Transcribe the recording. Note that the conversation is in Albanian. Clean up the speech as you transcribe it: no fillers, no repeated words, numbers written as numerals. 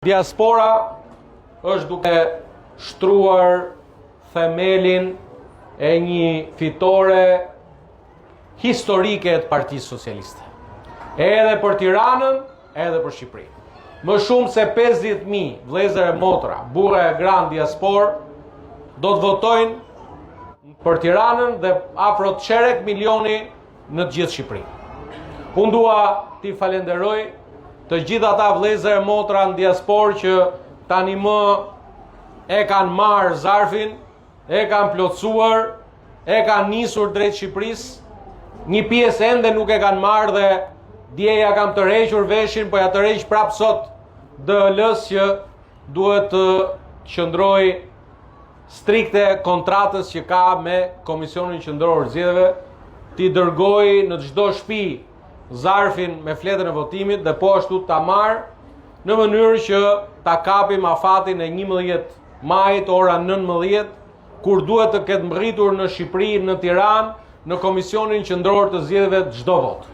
Diaspora është duke shtruar themelin e një fitore historike të Partisë Socialiste. Edhe për Tiranën, edhe për Shqipërinë. Më shumë se 50.000 vëllezër e motra, burra e gran diaspor, do të votojnë për Tiranën dhe afro çerek milioni në të gjithë Shqipërinë. Unë dua t'i falenderoj të gjithë ata vëllezër e motra në diaspor që tani më e kanë marrë zarfin, e kanë plotësuar, e kanë nisur drejt Shqipërisë. Një pjesë ende nuk e kanë marrë dhe djeja kam të rrequr veshin, po ja të rreq prapë sot DL-s që duhet të qëndroj strikte kontratës që ka me Komisionin Qendror të Zgjedhjeve, t'i dërgoj në çdo shtëpi zarfin me fletën e votimit dhe po ashtu ta marr në mënyrë që ta kapim afatin e 11 majit ora 19, kur duhet të ketë mbërritur në Shqipëri, në Tiranë, në Komisionin Qendror të Zgjedhjeve çdo vot.